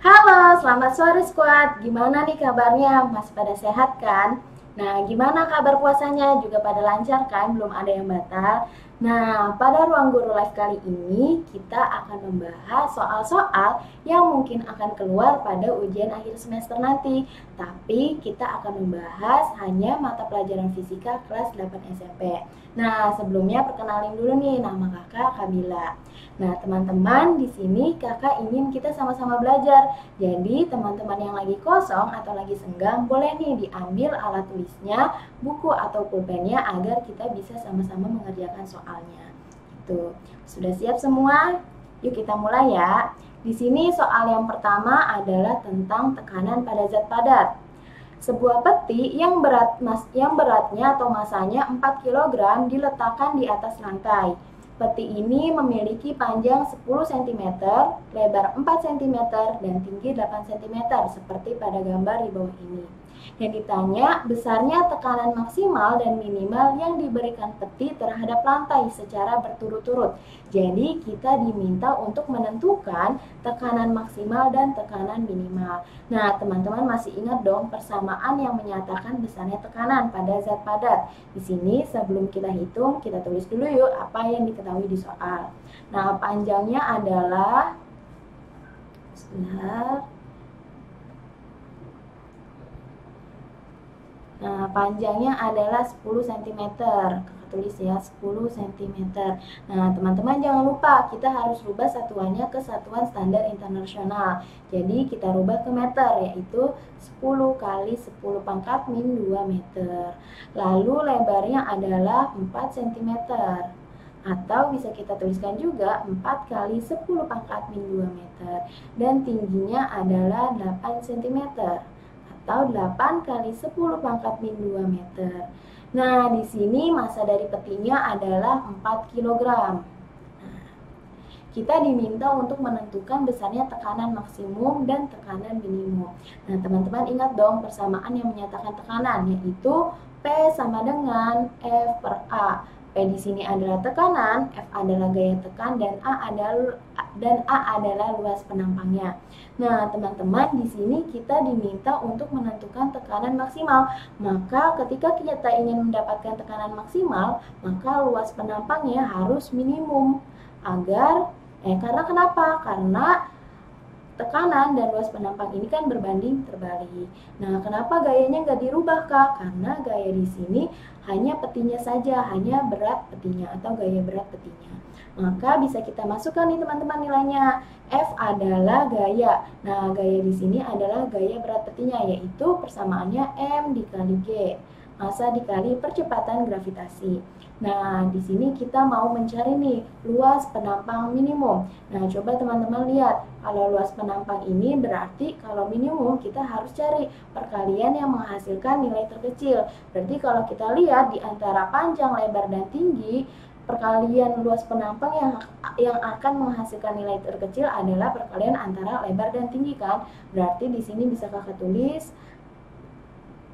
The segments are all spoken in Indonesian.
Halo, selamat sore Squad. Gimana nih kabarnya? Masih pada sehat kan? Nah, gimana kabar puasanya? Juga pada lancar kan? Belum ada yang batal? Nah, pada ruang guru live kali ini kita akan membahas soal-soal yang mungkin akan keluar pada ujian akhir semester nanti. Tapi kita akan membahas hanya mata pelajaran fisika kelas 8 SMP. Nah, sebelumnya perkenalin dulu nih, nama kakak Kabila. Nah, teman-teman, di sini kakak ingin kita sama-sama belajar. Jadi, teman-teman yang lagi kosong atau lagi senggang, boleh nih diambil alat tulisnya, buku atau pulpennya agar kita bisa sama-sama mengerjakan soalnya. Gitu. Sudah siap semua? Yuk kita mulai ya. Di sini soal yang pertama adalah tentang tekanan pada zat padat. Sebuah peti yang beratnya atau masanya 4 kg diletakkan di atas lantai. Peti ini memiliki panjang 10 cm, lebar 4 cm, dan tinggi 8 cm seperti pada gambar di bawah ini. Yang ditanya besarnya tekanan maksimal dan minimal yang diberikan peti terhadap lantai secara berturut-turut. Jadi kita diminta untuk menentukan tekanan maksimal dan tekanan minimal. Nah, teman-teman masih ingat dong persamaan yang menyatakan besarnya tekanan pada zat padat. Di sini sebelum kita hitung, kita tulis dulu yuk apa yang diketahui di soal. Nah, panjangnya adalah panjangnya adalah 10 cm. Kakak tulis ya, 10 cm. Nah, teman-teman jangan lupa kita harus rubah satuannya ke satuan standar internasional. Jadi kita rubah ke meter, yaitu 10 kali 10 pangkat min 2 meter. Lalu lebarnya adalah 4 cm. Atau bisa kita tuliskan juga 4 kali 10 pangkat min 2 meter. Dan tingginya adalah 8 cm. Atau 8 kali 10 pangkat min 2 meter. Nah, di sini massa dari petinya adalah 4 kg. Nah, kita diminta untuk menentukan besarnya tekanan maksimum dan tekanan minimum. Nah, teman-teman ingat dong persamaan yang menyatakan tekanan, yaitu P sama dengan F per A. P di sini adalah tekanan, F adalah gaya tekan, dan A adalah luas penampangnya. Nah, teman-teman, di sini kita diminta untuk menentukan tekanan maksimal. Maka ketika kita ingin mendapatkan tekanan maksimal, maka luas penampangnya harus minimum. Karena kenapa? Karena tekanan dan luas penampang ini kan berbanding terbalik. Nah, kenapa gayanya nggak dirubah, Kak? Karena gaya di sini hanya petinya saja, hanya berat petinya atau gaya berat petinya. Maka bisa kita masukkan nih teman-teman nilainya. F adalah gaya. Nah, gaya di sini adalah gaya berat petinya, yaitu persamaannya M dikali G. Massa dikali percepatan gravitasi. Nah, di sini kita mau mencari nih luas penampang minimum. Nah, coba teman-teman lihat. Kalau luas penampang ini berarti kalau minimum kita harus cari perkalian yang menghasilkan nilai terkecil. Berarti kalau kita lihat di antara panjang, lebar, dan tinggi, perkalian luas penampang yang akan menghasilkan nilai terkecil adalah perkalian antara lebar dan tinggi kan. Berarti di sini bisa kakak tulis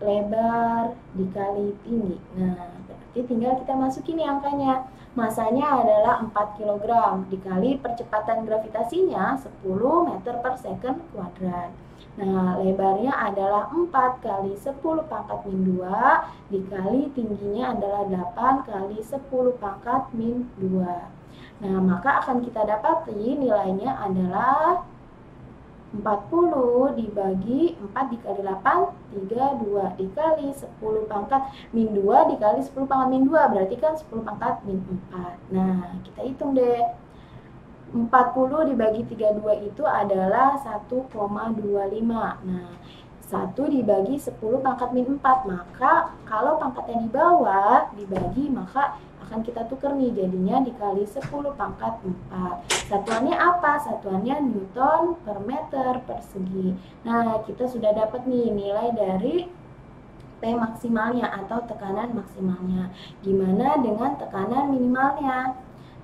lebar dikali tinggi. Nah, berarti tinggal kita masukin nih angkanya. Masanya adalah 4 kg dikali percepatan gravitasinya 10 meter per second kuadrat. Nah, lebarnya adalah 4 kali 10 pangkat min 2 dikali tingginya adalah 8 kali 10 pangkat min 2. Nah, maka akan kita dapati nilainya adalah 40 dibagi 4 dikali 8, 32 dikali 10 pangkat min 2 dikali 10 pangkat min 2, berarti kan 10 pangkat min 4. Nah, kita hitung deh. 40 dibagi 32 itu adalah 1,25. Nah, 1 dibagi 10 pangkat min 4. Maka kalau pangkatnya di bawah dibagi, maka akan kita tukar nih, jadinya dikali 10 pangkat 4. Satuannya apa? Satuannya Newton per meter persegi. Nah, kita sudah dapat nih nilai dari T maksimalnya atau tekanan maksimalnya. Gimana dengan tekanan minimalnya?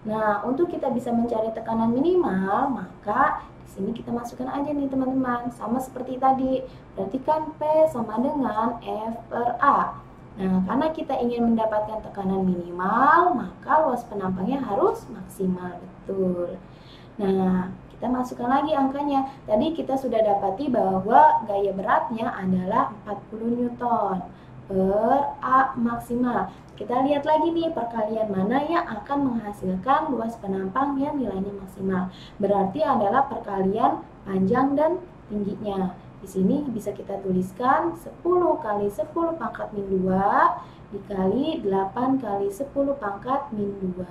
Nah, untuk kita bisa mencari tekanan minimal, maka di sini kita masukkan aja nih teman-teman, sama seperti tadi. Berarti kan P sama dengan F per A. Nah, karena kita ingin mendapatkan tekanan minimal, maka luas penampangnya harus maksimal, betul. Nah, Kita masukkan lagi angkanya. Tadi kita sudah dapati bahwa gaya beratnya adalah 40 Newton per A maksimal. Kita lihat lagi nih perkalian mana yang akan menghasilkan luas penampang yang nilainya maksimal. Berarti adalah perkalian panjang dan tingginya. Di sini bisa kita tuliskan 10 kali 10 pangkat min 2 dikali 8 kali 10 pangkat min 2.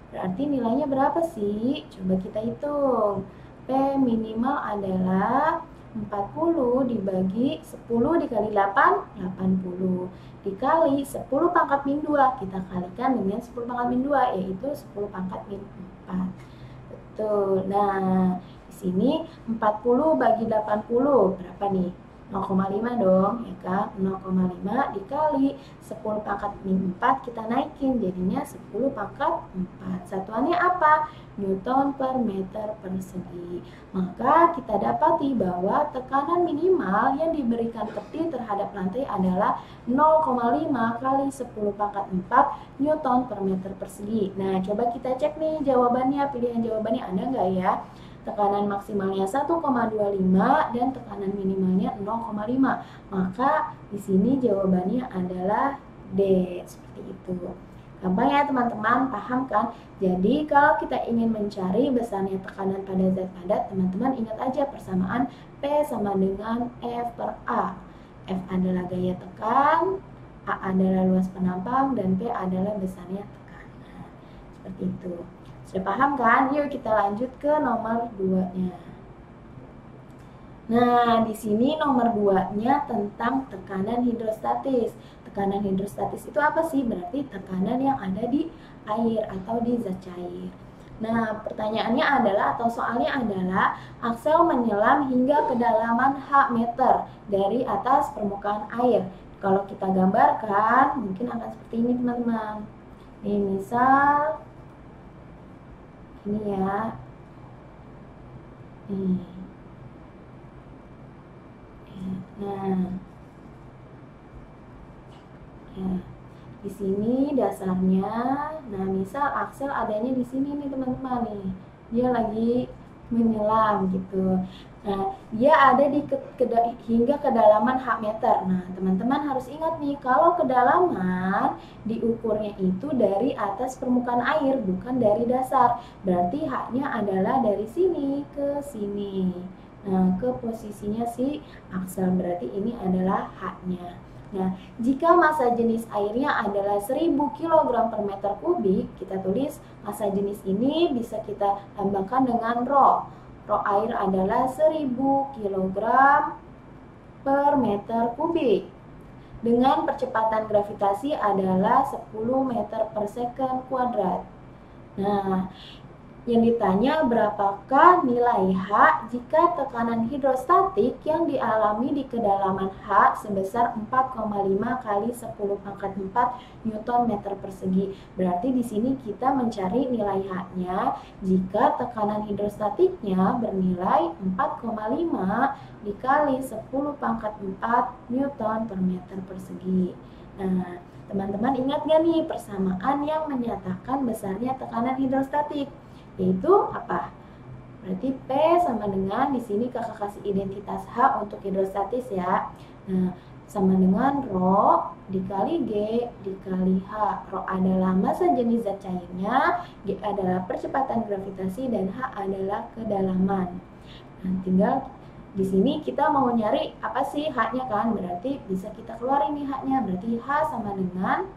Berarti nilainya berapa sih? Coba kita hitung. P minimal adalah 40 dibagi 10 dikali 8, 80. Dikali 10 pangkat min 2, kita kalikan dengan 10 pangkat min 2, yaitu 10 pangkat min 4. Betul. Nah, di sini 40 bagi 80, berapa nih? 0,5 dong, ya kan? 0,5 dikali 10 pangkat min 4, kita naikin, jadinya 10 pangkat 4. Satuannya apa? Newton per meter persegi. Maka kita dapati bahwa tekanan minimal yang diberikan peti terhadap lantai adalah 0,5 kali 10 pangkat 4 Newton per meter persegi. Nah, coba kita cek nih jawabannya, pilihan jawabannya ada nggak ya? Tekanan maksimalnya 1,25 dan tekanan minimalnya 0,5. Maka di sini jawabannya adalah D, seperti itu. Gampang ya teman-teman, paham kan? Jadi kalau kita ingin mencari besarnya tekanan pada zat padat, teman-teman ingat aja persamaan P sama dengan F per A. F adalah gaya tekan, A adalah luas penampang, dan P adalah besarnya tekanan. Seperti itu. Sudah paham kan? Yuk kita lanjut ke nomor 2-nya. Nah, di sini nomor 2-nya tentang tekanan hidrostatis. Tekanan hidrostatis itu apa sih? Berarti tekanan yang ada di air atau di zat cair. Nah, pertanyaannya adalah atau soalnya adalah aksel menyelam hingga kedalaman H meter dari atas permukaan air. Kalau kita gambarkan, mungkin akan seperti ini teman-teman. Ini misal ini ya, nah, ya, di sini dasarnya, nah misal aksel adanya di sini nih teman-teman nih, dia lagi menyelam gitu. Nah, dia ada di hingga kedalaman H meter. Nah, teman-teman harus ingat nih, kalau kedalaman diukurnya itu dari atas permukaan air, bukan dari dasar. Berarti H-nya adalah dari sini ke sini. Nah, ke posisinya si aksel, berarti ini adalah H-nya. Nah, jika massa jenis airnya adalah 1000 kg per meter kubik, kita tulis massa jenis ini bisa kita lambangkan dengan Rho. Rho air adalah 1000 kg per meter kubik. Dengan percepatan gravitasi adalah 10 meter per second kuadrat. Nah, yang ditanya berapakah nilai H jika tekanan hidrostatik yang dialami di kedalaman H sebesar 4,5 kali 10 pangkat 4 Newton meter persegi. Berarti di sini kita mencari nilai H-nya jika tekanan hidrostatiknya bernilai 4,5 dikali 10 pangkat 4 Newton per meter persegi. Nah, teman-teman ingat gak nih persamaan yang menyatakan besarnya tekanan hidrostatik? Yaitu apa? Berarti P sama dengan, di sini kakak kasih identitas H untuk hidrostatis ya. Nah, sama dengan Rho dikali G dikali H. Rho adalah massa jenis zat cairnya, G adalah percepatan gravitasi, dan H adalah kedalaman. Nah, tinggal di sini kita mau nyari apa sih H-nya kan? Berarti bisa kita keluarin nih H-nya. Berarti H sama dengan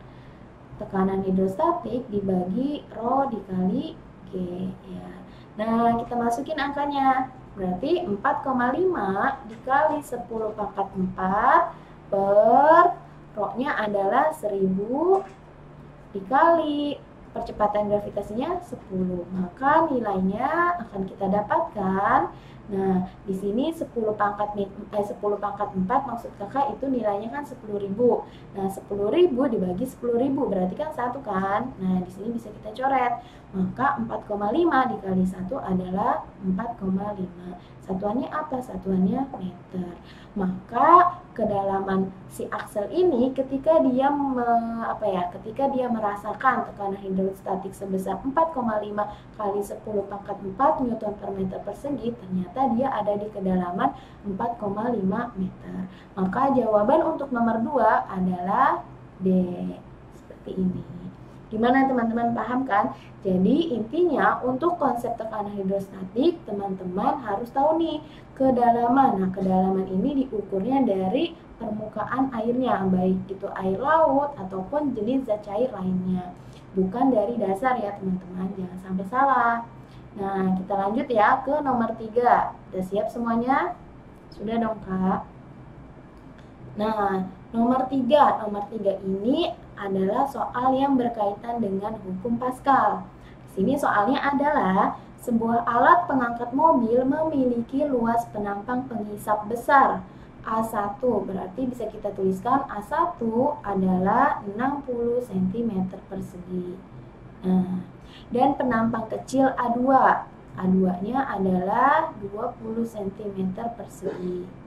tekanan hidrostatik dibagi Rho dikali G ya. Nah, kita masukin angkanya. Berarti 4,5 dikali 10 pangkat 4 per Rho-nya adalah 1000 dikali percepatan gravitasinya 10. Maka nilainya akan kita dapatkan. Nah, di sini 10 pangkat 4 maksud kakak itu nilainya kan 10.000. Nah, 10.000 dibagi 10.000 berarti kan 1 kan. Nah, di sini bisa kita coret. Maka 4,5 dikali 1 adalah 4,5. Satuannya apa? Satuannya meter. Maka kedalaman si aksel ini ketika dia ketika dia merasakan tekanan hidrostatik sebesar 4,5 kali 10 pangkat 4 Newton per meter persegi, ternyata dia ada di kedalaman 4,5 meter. Maka jawaban untuk nomor 2 adalah D. Seperti ini. Gimana teman-teman, paham kan? Jadi intinya untuk konsep tekanan hidrostatik, teman-teman harus tahu nih kedalaman. Nah, kedalaman ini diukurnya dari permukaan airnya, baik itu air laut ataupun jenis zat cair lainnya. Bukan dari dasar ya teman-teman, jangan sampai salah. Nah, kita lanjut ya ke nomor 3. Udah siap semuanya? Sudah dong, Kak? Nah, nomor 3 ini adalah soal yang berkaitan dengan hukum Pascal. Di sini soalnya adalah sebuah alat pengangkat mobil memiliki luas penampang penghisap besar A1, berarti bisa kita tuliskan A1 adalah 60 cm persegi. Nah, dan penampang kecil A2. A2-nya adalah 20 cm persegi.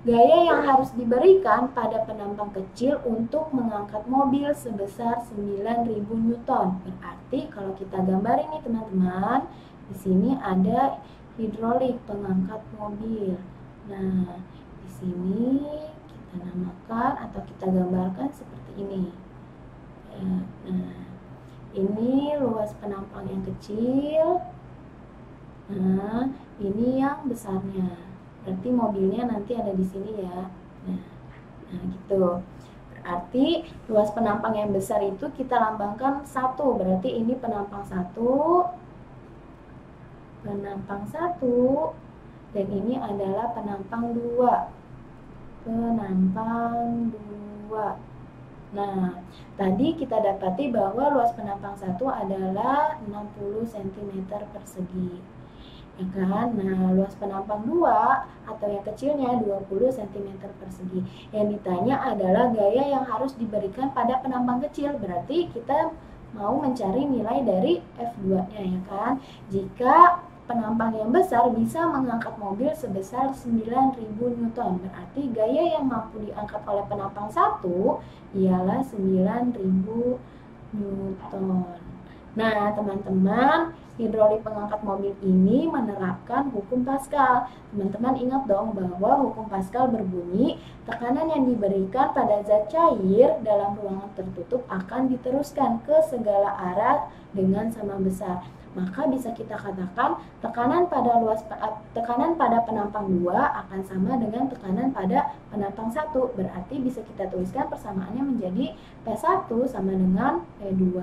Gaya yang harus diberikan pada penampang kecil untuk mengangkat mobil sebesar 9.000 Newton. Berarti kalau kita gambar ini teman-teman, di sini ada hidrolik pengangkat mobil. Nah, di sini kita namakan atau kita gambarkan seperti ini. Nah, ini luas penampang yang kecil. Nah, ini yang besarnya. Berarti mobilnya nanti ada di sini ya. Nah gitu. Berarti luas penampang yang besar itu kita lambangkan 1. Berarti ini penampang 1. Penampang 1. Dan ini adalah penampang 2. Penampang 2. Nah, tadi kita dapati bahwa luas penampang 1 adalah 60 cm persegi. Ya kan? Nah, luas penampang 2 atau yang kecilnya 20 cm persegi. Yang ditanya adalah gaya yang harus diberikan pada penampang kecil. Berarti kita mau mencari nilai dari F2-nya ya kan? Jika penampang yang besar bisa mengangkat mobil sebesar 9.000 Newton. Berarti gaya yang mampu diangkat oleh penampang 1 ialah 9.000 Newton. Nah, teman-teman, hidrolik pengangkat mobil ini menerapkan hukum Pascal. Teman-teman ingat dong bahwa hukum Pascal berbunyi tekanan yang diberikan pada zat cair dalam ruangan tertutup akan diteruskan ke segala arah dengan sama besar. Maka bisa kita katakan tekanan pada penampang 2 akan sama dengan tekanan pada penampang 1. Berarti bisa kita tuliskan persamaannya menjadi P1 sama dengan P2.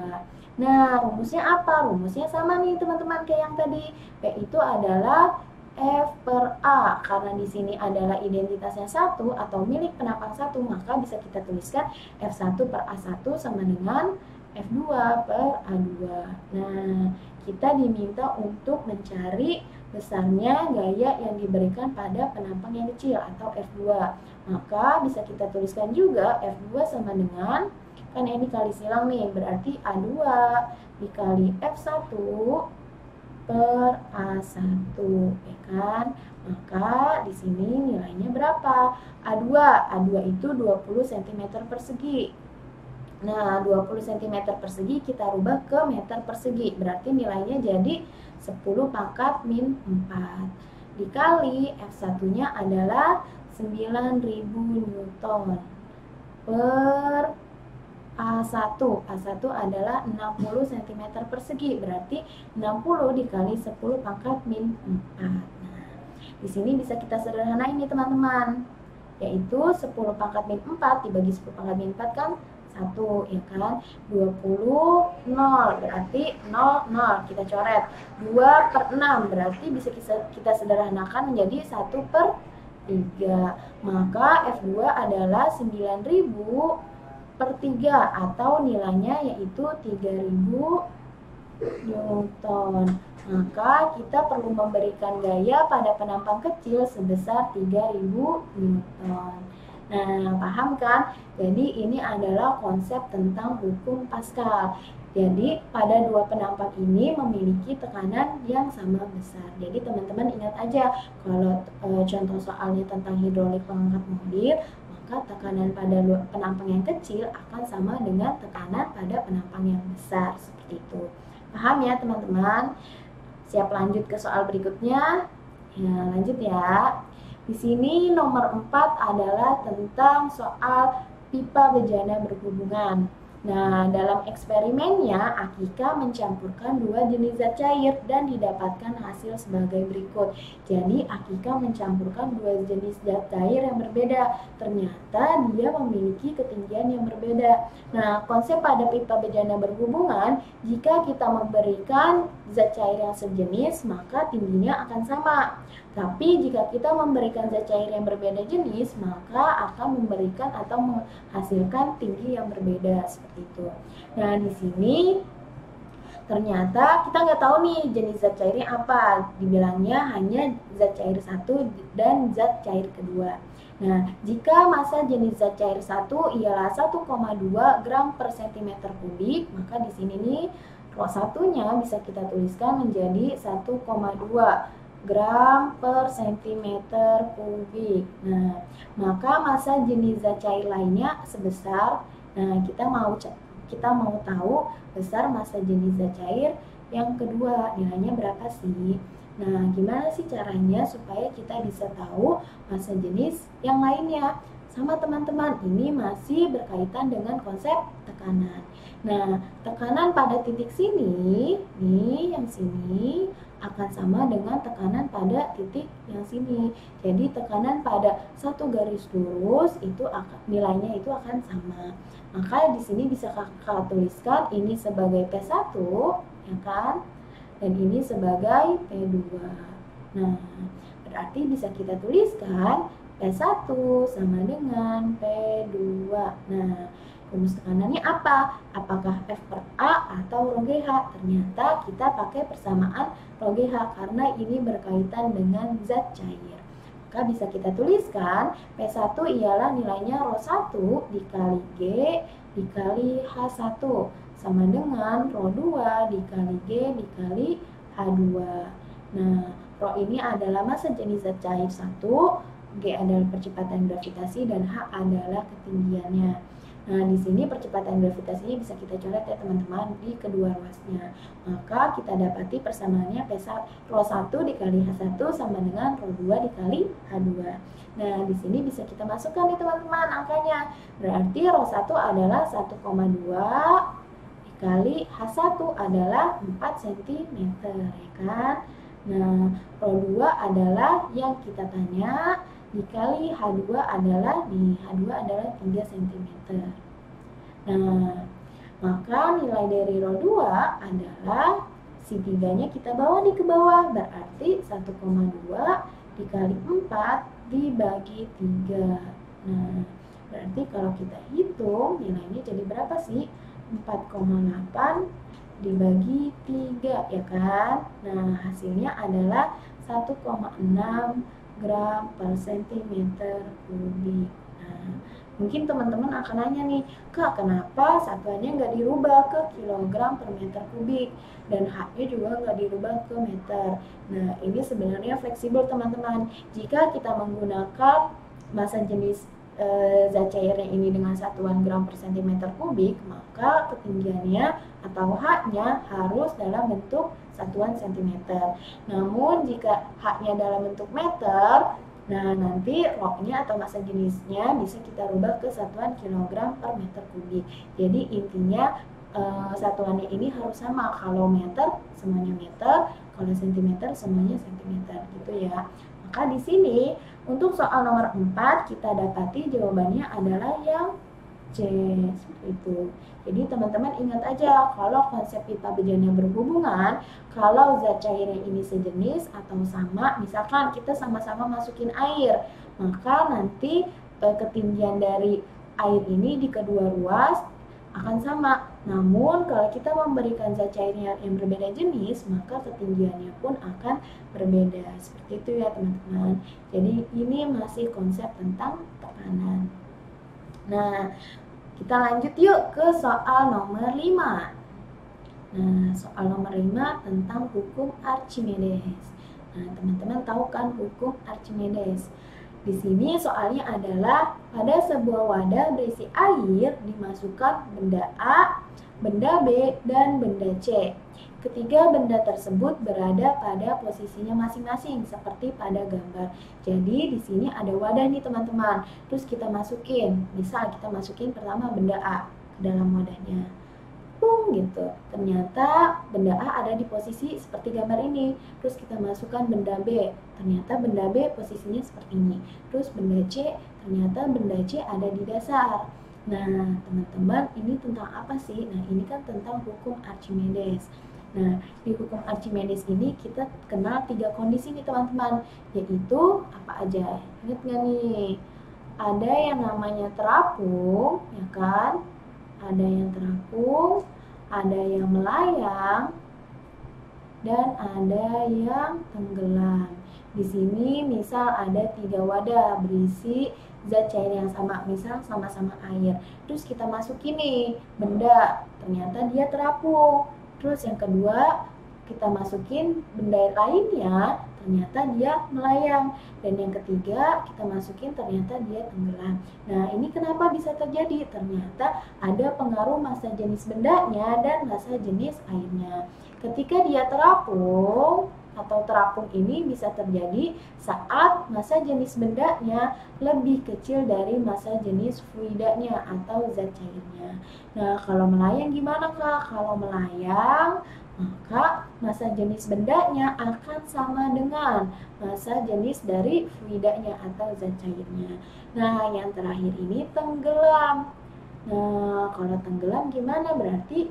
Nah, rumusnya apa? Rumusnya sama nih teman-teman kayak yang tadi. P itu adalah F per A. Karena di sini adalah identitasnya 1 atau milik penampang 1, maka bisa kita tuliskan F1 per A1 sama dengan F2 per A2. Nah, kita diminta untuk mencari besarnya gaya yang diberikan pada penampang yang kecil atau F2. Maka bisa kita tuliskan juga F2 sama dengan, kan ini kali silang nih, berarti A2 dikali F1 per A1, ya kan? Maka di sini nilainya berapa? A2 itu 20 cm persegi. Nah, 20 cm persegi kita rubah ke meter persegi. Berarti nilainya jadi 10 pangkat min 4. Dikali F1-nya adalah 9.000 Newton per A1. A1 adalah 60 cm persegi. Berarti 60 dikali 10 pangkat min 4. Nah, di sini bisa kita sederhanain nih teman-teman. Yaitu 10 pangkat min 4 dibagi 10 pangkat min 4 kan 1, ya kan? 20, 0, berarti 0, 0, kita coret. 2 per 6, berarti bisa kita sederhanakan menjadi 1 per 3. Maka F2 adalah 9.000 per 3, atau nilainya yaitu 3.000 Newton. Maka kita perlu memberikan gaya pada penampang kecil sebesar 3.000 Newton. Nah, paham kan? Jadi ini adalah konsep tentang hukum Pascal. Jadi pada dua penampang ini memiliki tekanan yang sama besar. Jadi teman-teman ingat aja kalau contoh soalnya tentang hidrolik pengangkat mobil, maka tekanan pada penampang yang kecil akan sama dengan tekanan pada penampang yang besar, seperti itu. Paham ya teman-teman? Siap lanjut ke soal berikutnya? Ya, lanjut ya. Di sini nomor 4 adalah tentang soal pipa bejana berhubungan. Nah, dalam eksperimennya, Akika mencampurkan dua jenis zat cair dan didapatkan hasil sebagai berikut. Jadi, Akika mencampurkan dua jenis zat cair yang berbeda. Ternyata dia memiliki ketinggian yang berbeda. Nah, konsep pada pipa bejana berhubungan, jika kita memberikan zat cair yang sejenis, maka tingginya akan sama. Tapi jika kita memberikan zat cair yang berbeda jenis, maka akan memberikan atau menghasilkan tinggi yang berbeda, seperti itu. Nah, di sini ternyata kita nggak tahu nih jenis zat cairnya apa. Dibilangnya hanya zat cair 1 dan zat cair kedua. Nah, jika massa jenis zat cair 1 ialah 1,2 gram per centimeter kubik, maka di sini nih rho satunya bisa kita tuliskan menjadi 1,2 gram per centimeter kubik. Nah, maka massa jenis zat cair lainnya sebesar, nah kita mau tahu besar massa jenis zat cair yang kedua, nilainya berapa sih? Nah, gimana sih caranya supaya kita bisa tahu massa jenis yang lainnya? Sama teman-teman, ini masih berkaitan dengan konsep tekanan. Nah, tekanan pada titik sini, nih yang sini, akan sama dengan tekanan pada titik yang sini. Jadi tekanan pada satu garis lurus itu nilainya itu akan sama. Maka di sini bisa kakak tuliskan ini sebagai P1, ya kan? Dan ini sebagai P2. Nah, berarti bisa kita tuliskan P1 sama dengan P2. Nah, rumus tekanannya apa? Apakah F per A atau rho GH? Ternyata kita pakai persamaan rho GH karena ini berkaitan dengan zat cair. Maka bisa kita tuliskan P1 ialah nilainya rho 1 dikali G dikali H1 sama dengan rho 2 dikali G dikali H2. Nah, rho ini adalah massa jenis zat cair 1, G adalah percepatan gravitasi, dan H adalah ketinggiannya. Nah, di sini percepatan gravitasinya bisa kita coret ya teman-teman di kedua ruasnya. Maka kita dapati persamaannya rho 1 dikali H1 sama dengan rho 2 dikali H2. Nah, di sini bisa kita masukkan nih teman-teman angkanya. Berarti rho 1 adalah 1,2 dikali H1 adalah 4 cm, ya kan? Nah, rho 2 adalah yang kita tanya dikali H2 adalah H2 adalah 3 cm. Nah, maka nilai dari rho 2 adalah si 3-nya kita bawa ke bawah, berarti 1,2 dikali 4 dibagi 3. Nah, berarti kalau kita hitung nilainya jadi berapa sih? 4,8 dibagi 3, ya kan? Nah, hasilnya adalah 1,6 gram per centimeter kubik. Nah, mungkin teman-teman akan nanya nih, Kak, kenapa satuannya nggak dirubah ke kilogram per meter kubik dan H-nya juga nggak dirubah ke meter? Nah, ini sebenarnya fleksibel teman-teman. Jika kita menggunakan massa jenis zat cairnya ini dengan satuan gram per centimeter kubik, maka ketinggiannya atau H-nya harus dalam bentuk satuan centimeter. Namun jika H-nya dalam bentuk meter, nah nanti rho-nya atau massa jenisnya bisa kita rubah ke satuan kilogram per meter kubik. Jadi intinya satuannya ini harus sama. Kalau meter semuanya meter, kalau sentimeter semuanya sentimeter, gitu ya. Maka di sini untuk soal nomor 4 kita dapati jawabannya adalah yang C, seperti itu. Jadi teman-teman ingat aja kalau konsep pipa bejana berhubungan, kalau zat cairnya ini sejenis atau sama, misalkan kita sama-sama masukin air, maka nanti ketinggian dari air ini di kedua ruas akan sama. Namun kalau kita memberikan zat cairnya yang berbeda jenis, maka ketinggiannya pun akan berbeda. Seperti itu ya teman-teman. Jadi ini masih konsep tentang tekanan. Nah, kita lanjut yuk ke soal nomor 5. Nah, soal nomor 5 tentang hukum Archimedes. Nah, teman-teman tahu kan hukum Archimedes? Di sini soalnya adalah pada sebuah wadah berisi air dimasukkan benda A, benda B, dan benda C. Ketiga benda tersebut berada pada posisinya masing-masing seperti pada gambar. Jadi di sini ada wadah nih teman-teman. Terus kita masukin, misal kita masukin pertama benda A ke dalam wadahnya. Gitu. Ternyata benda A ada di posisi seperti gambar ini. Terus kita masukkan benda B. Ternyata benda B posisinya seperti ini. Terus benda C, ternyata benda C ada di dasar. Nah, teman-teman, ini tentang apa sih? Nah, ini kan tentang hukum Archimedes. Nah, di hukum Archimedes ini kita kenal 3 kondisi nih teman-teman. Yaitu apa aja? Ingat nggak nih? Ada yang namanya terapung, ya kan? Ada yang terapung, ada yang melayang, dan ada yang tenggelam. Di sini misal ada 3 wadah berisi zat cair yang sama, misal sama-sama air. Terus kita masukin nih benda, ternyata dia terapung. Terus yang kedua kita masukin benda lainnya, ternyata dia melayang. Dan yang ketiga kita masukin ternyata dia tenggelam. Nah, ini kenapa bisa terjadi? Ternyata ada pengaruh massa jenis bendanya dan massa jenis airnya. Ketika dia terapung atau terapung ini bisa terjadi saat massa jenis bendanya lebih kecil dari massa jenis fluidanya atau zat cairnya. Nah, kalau melayang gimana Kak? Kalau melayang maka massa jenis bendanya akan sama dengan massa jenis dari fluidanya atau zat cairnya. Nah, yang terakhir ini tenggelam. Nah, kalau tenggelam gimana? Berarti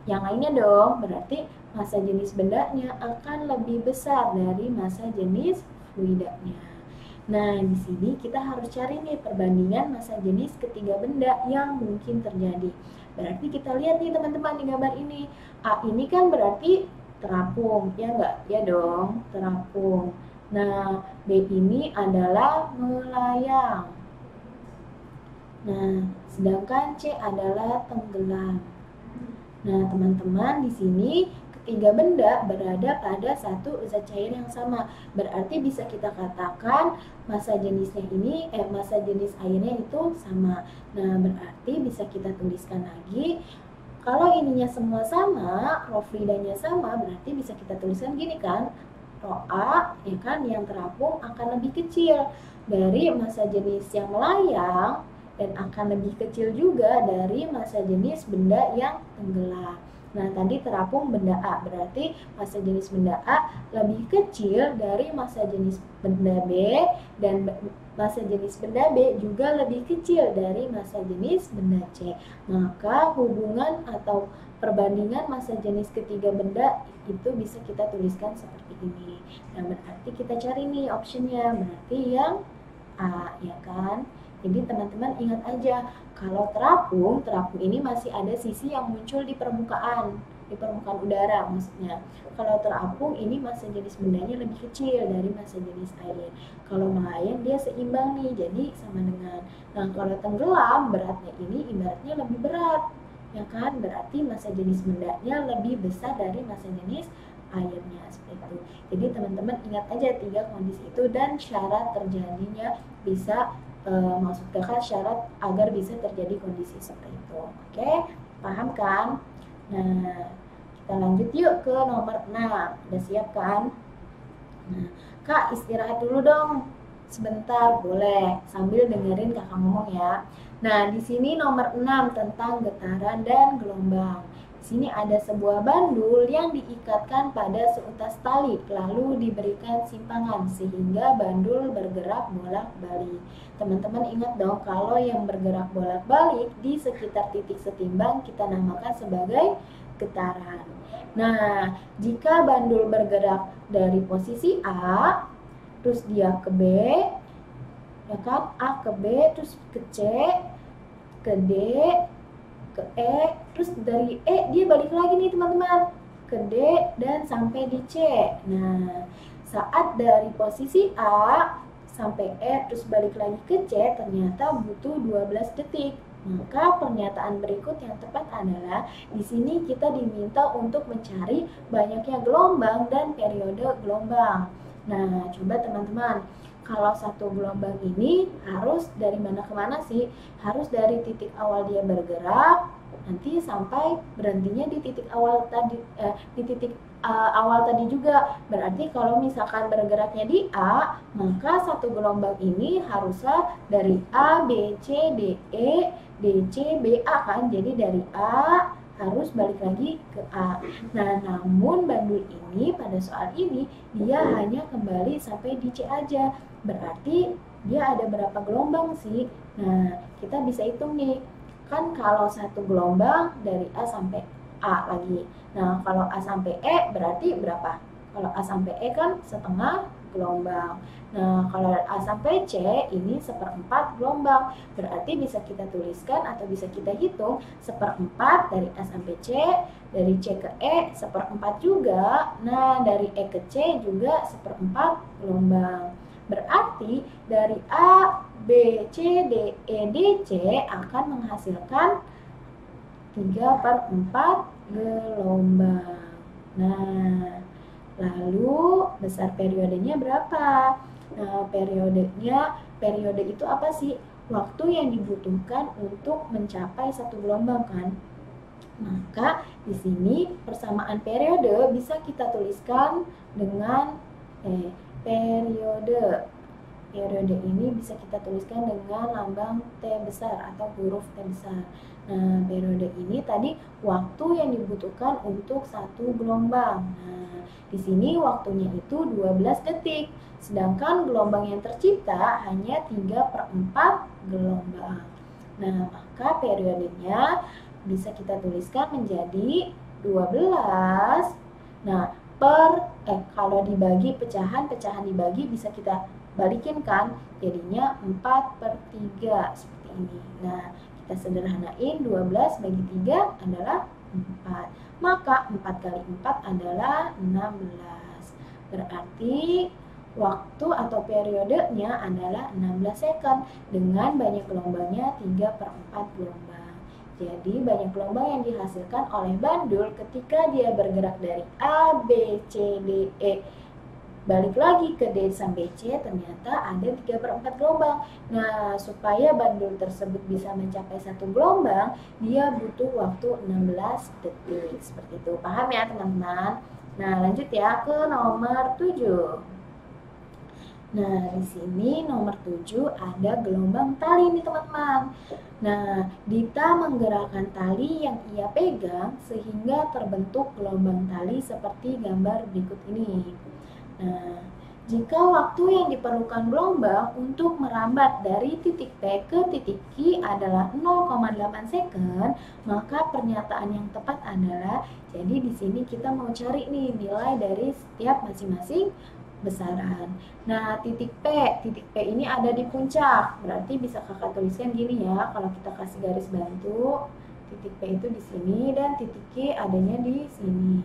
yang lainnya dong, berarti massa jenis bendanya akan lebih besar dari massa jenis fluidanya. Nah, di sini kita harus cari nih perbandingan massa jenis ketiga benda yang mungkin terjadi. Berarti kita lihat nih teman-teman di gambar ini. A ini kan berarti terapung, ya enggak? Ya dong, terapung. Nah, B ini adalah melayang. Nah, sedangkan C adalah tenggelam. Nah, teman-teman di sini ketiga benda berada pada satu zat cair yang sama. Berarti bisa kita katakan massa jenisnya ini massa jenis airnya itu sama. Nah, berarti bisa kita tuliskan lagi kalau ininya semua sama, rho fluidanya sama, berarti bisa kita tuliskan gini kan. Rho A ya kan yang terapung akan lebih kecil dari massa jenis yang melayang dan akan lebih kecil juga dari massa jenis benda yang tenggelam. Nah, tadi terapung benda A, berarti massa jenis benda A lebih kecil dari massa jenis benda B, dan massa jenis benda B juga lebih kecil dari massa jenis benda C. Maka hubungan atau perbandingan massa jenis ketiga benda itu bisa kita tuliskan seperti ini. Nah, berarti kita cari nih optionnya, berarti yang A, ya kan? Jadi teman-teman ingat aja, kalau terapung ini masih ada sisi yang muncul di permukaan udara maksudnya. Kalau terapung ini massa jenis bendanya lebih kecil dari massa jenis air. Kalau melayang dia seimbang nih, jadi sama dengan. Nah, kalau tenggelam beratnya ini ibaratnya lebih berat, ya kan? Berarti massa jenis bendanya lebih besar dari massa jenis airnya, seperti itu. Jadi teman-teman ingat aja 3 kondisi itu dan syarat terjadinya bisa maksud kakak syarat agar bisa terjadi kondisi seperti itu. Oke, paham kan? Nah, kita lanjut yuk ke nomor 6. Udah siap kan? Nah, Kak istirahat dulu dong sebentar, boleh sambil dengerin kakak ngomong ya. Nah, di sini nomor 6 tentang getaran dan gelombang. Di sini ada sebuah bandul yang diikatkan pada seutas tali, lalu diberikan simpangan sehingga bandul bergerak bolak-balik. Teman-teman ingat dong, kalau yang bergerak bolak-balik di sekitar titik setimbang kita namakan sebagai getaran. Nah, jika bandul bergerak dari posisi A, terus dia ke B, ya kan? A ke B, terus ke C, ke D, ke E, terus dari E dia balik lagi nih teman-teman ke D dan sampai di C. Nah, saat dari posisi A sampai E terus balik lagi ke C ternyata butuh 12 detik. Maka pernyataan berikut yang tepat adalah di sini kita diminta untuk mencari banyaknya gelombang dan periode gelombang. Nah, coba teman-teman, kalau satu gelombang ini harus dari mana ke mana sih? Harus dari titik awal dia bergerak nanti sampai berhentinya di titik awal tadi, di titik awal tadi juga. Berarti kalau misalkan bergeraknya di A, maka satu gelombang ini harusnya dari A, B, C, D, E, D, C, B, A kan. Jadi dari A harus balik lagi ke A. Nah, namun bandul ini pada soal ini dia hanya kembali sampai di C aja. Berarti dia ada berapa gelombang sih? Nah, kita bisa hitung nih. Kan kalau satu gelombang dari A sampai A lagi. Nah, kalau A sampai E berarti berapa? Kalau A sampai E kan setengah gelombang. Nah, kalau A sampai C ini seperempat gelombang. Berarti bisa kita tuliskan atau bisa kita hitung seperempat dari A sampai C, dari C ke E seperempat juga. Nah, dari E ke C juga seperempat gelombang. Berarti dari A, B, C, D, E, D, C akan menghasilkan 3/4 gelombang. Nah, lalu besar periodenya berapa? Nah, periode itu apa sih? Waktu yang dibutuhkan untuk mencapai satu gelombang kan? Maka di sini persamaan periode bisa kita tuliskan dengan periode. Periode ini bisa kita tuliskan dengan lambang T besar atau huruf T besar. Nah, periode ini tadi waktu yang dibutuhkan untuk satu gelombang. Nah, di sini waktunya itu 12 detik. Sedangkan gelombang yang tercipta hanya 3/4 gelombang. Nah, maka periodenya bisa kita tuliskan menjadi 12. Nah, kalau dibagi pecahan dibagi bisa kita balikin kan, jadinya 4/3 seperti ini. Nah, kita sederhanain 12 bagi 3 adalah 4. Maka 4 kali 4 adalah 16. Berarti waktu atau periodenya adalah 16 second dengan banyak gelombangnya 3/4 gelombang. Jadi banyak gelombang yang dihasilkan oleh bandul ketika dia bergerak dari A, B, C, D, E balik lagi ke D sampai C, ternyata ada 3/4 gelombang. Nah, supaya bandul tersebut bisa mencapai satu gelombang, dia butuh waktu 16 detik. Seperti itu. Paham ya, teman-teman? Nah, lanjut ya ke nomor 7. Nah, di sini nomor 7 ada gelombang tali nih, teman-teman. Nah, Dita menggerakkan tali yang ia pegang sehingga terbentuk gelombang tali seperti gambar berikut ini. Nah, jika waktu yang diperlukan gelombang untuk merambat dari titik P ke titik Q adalah 0,8 second, maka pernyataan yang tepat adalah, jadi di sini kita mau cari nih nilai dari setiap masing-masing besaran. Nah, titik P ini ada di puncak, berarti bisa kakak tuliskan gini ya, kalau kita kasih garis bantu, titik P itu di sini dan titik Q adanya di sini.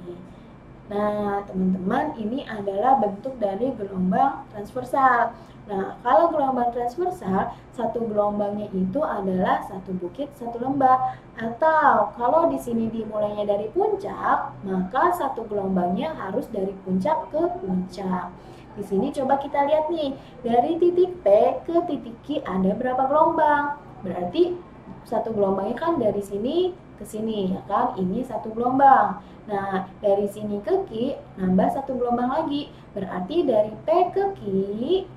Nah, teman-teman, ini adalah bentuk dari gelombang transversal. Nah, kalau gelombang transversal, satu gelombangnya itu adalah satu bukit, satu lembah. Atau kalau di sini dimulainya dari puncak, maka satu gelombangnya harus dari puncak ke puncak. Di sini coba kita lihat nih, dari titik P ke titik Q ada berapa gelombang? Berarti satu gelombangnya kan dari sini ke sini, ya kan? Ini satu gelombang. Nah, dari sini ke Q nambah satu gelombang lagi. Berarti dari P ke Q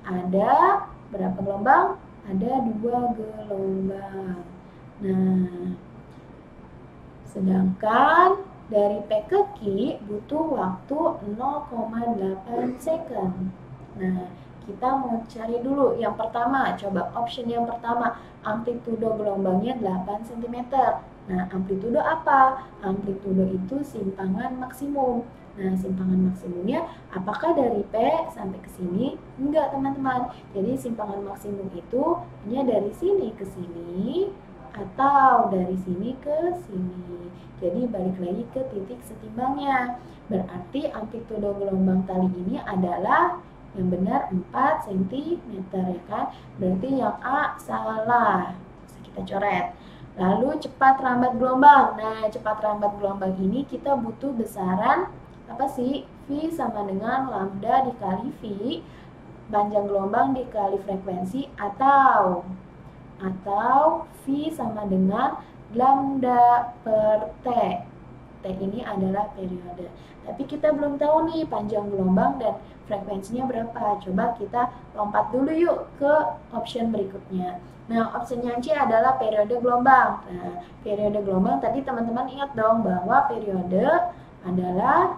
ada berapa gelombang? Ada 2 gelombang. Nah, sedangkan dari P ke Q butuh waktu 0,8 second. Nah, kita mau cari dulu yang pertama. Coba option yang pertama, amplitudo gelombangnya 8 cm. Nah, amplitudo apa? Amplitudo itu simpangan maksimum. Nah, simpangan maksimumnya apakah dari P sampai ke sini? Enggak, teman-teman. Jadi simpangan maksimum itu hanya dari sini ke sini atau dari sini ke sini. Jadi balik lagi ke titik setimbangnya. Berarti amplitudo gelombang tali ini adalah yang benar 4 cm ya kan? Berarti yang A salah. Bisa kita coret. Lalu cepat rambat gelombang. Nah, cepat rambat gelombang ini kita butuh besaran apa sih? V sama dengan lambda dikali V, panjang gelombang dikali frekuensi, atau V sama dengan lambda per T. T ini adalah periode. Tapi kita belum tahu nih panjang gelombang dan frekuensinya berapa. Coba kita lompat dulu yuk ke option berikutnya. Nah, option yang C adalah periode gelombang. Nah, periode gelombang tadi teman-teman ingat dong bahwa periode adalah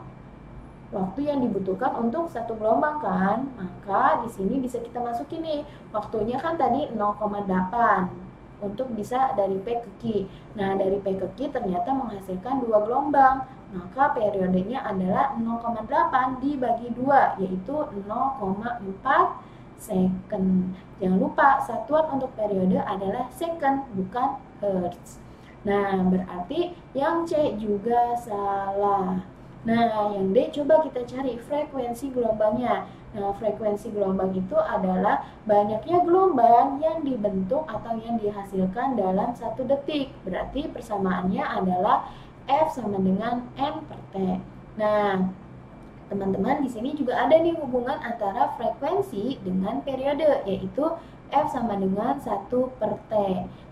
waktu yang dibutuhkan untuk satu gelombang kan. Maka di sini bisa kita masukin nih. Waktunya kan tadi 0,8 untuk bisa dari P ke Q. Nah, dari P ke Q ternyata menghasilkan 2 gelombang. Maka periodenya adalah 0,8 dibagi 2, yaitu 0,4 second. Jangan lupa satuan untuk periode adalah second, bukan hertz. Nah, berarti yang C juga salah. Nah, yang D coba kita cari frekuensi gelombangnya. Nah, frekuensi gelombang itu adalah banyaknya gelombang yang dibentuk atau yang dihasilkan dalam 1 detik. Berarti persamaannya adalah F sama dengan N per T. Nah, teman-teman di sini juga ada nih hubungan antara frekuensi dengan periode, yaitu F sama dengan 1 per T.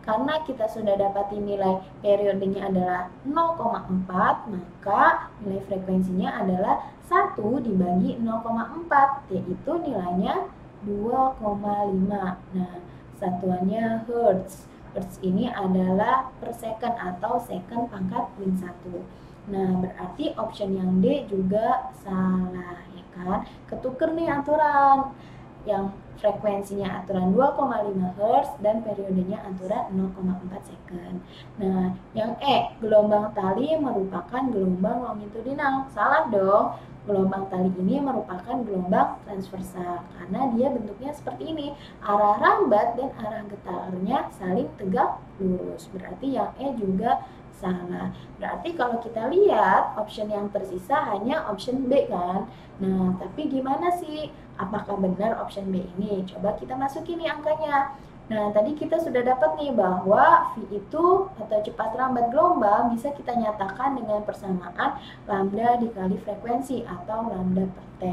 Karena kita sudah dapat nilai periodenya adalah 0,4, maka nilai frekuensinya adalah 1 dibagi 0,4, yaitu nilainya 2,5. Nah, satuannya hertz. Hertz ini adalah per second atau second pangkat min 1. Nah, berarti option yang D juga salah, ya kan? Ketuker nih aturan. Yang frekuensinya aturan 2,5 Hz dan periodenya aturan 0,4 second. Nah, yang E, gelombang tali merupakan gelombang longitudinal. Salah dong. Gelombang tali ini merupakan gelombang transversal karena dia bentuknya seperti ini. Arah rambat dan arah getarnya saling tegak lurus. Berarti yang E juga salah. Berarti kalau kita lihat option yang tersisa hanya option B kan. Nah, tapi gimana sih? Apakah benar option B ini? Coba kita masukin nih angkanya. Nah, tadi kita sudah dapat nih bahwa V itu atau cepat rambat gelombang bisa kita nyatakan dengan persamaan lambda dikali frekuensi atau lambda per T.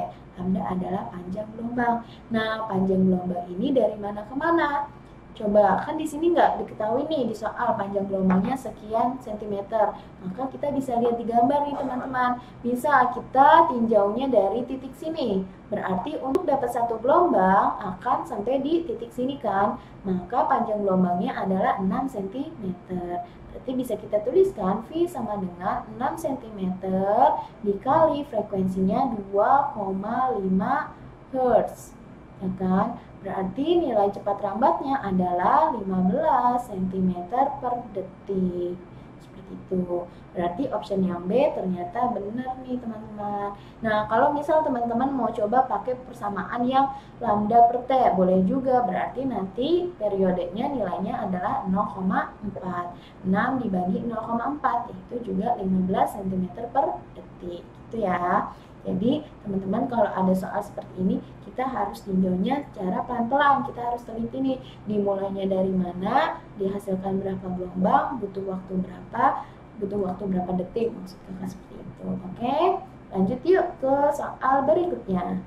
Lambda adalah panjang gelombang. Nah, panjang gelombang ini dari mana ke mana? Coba, kan di sini nggak diketahui nih di soal panjang gelombangnya sekian sentimeter. Maka kita bisa lihat di gambar nih teman-teman. Bisa kita tinjaunya dari titik sini. Berarti untuk dapat satu gelombang akan sampai di titik sini kan. Maka panjang gelombangnya adalah 6 cm. Berarti bisa kita tuliskan V sama dengan 6 cm dikali frekuensinya 2,5 Hz. Ya kan? Berarti nilai cepat rambatnya adalah 15 cm per detik. Seperti itu. Berarti option yang B ternyata benar nih teman-teman. Nah, kalau misal teman-teman mau coba pakai persamaan yang lambda per T, boleh juga. Berarti nanti periodenya nilainya adalah 0,4. 6 dibagi 0,4, yaitu juga 15 cm per detik. Gitu ya. Jadi teman-teman kalau ada soal seperti ini kita harus tinjaunya secara pelan-pelan. Kita harus teliti nih dimulainya dari mana, dihasilkan berapa gelombang, butuh waktu berapa detik, maksudnya seperti itu. Oke, lanjut yuk ke soal berikutnya.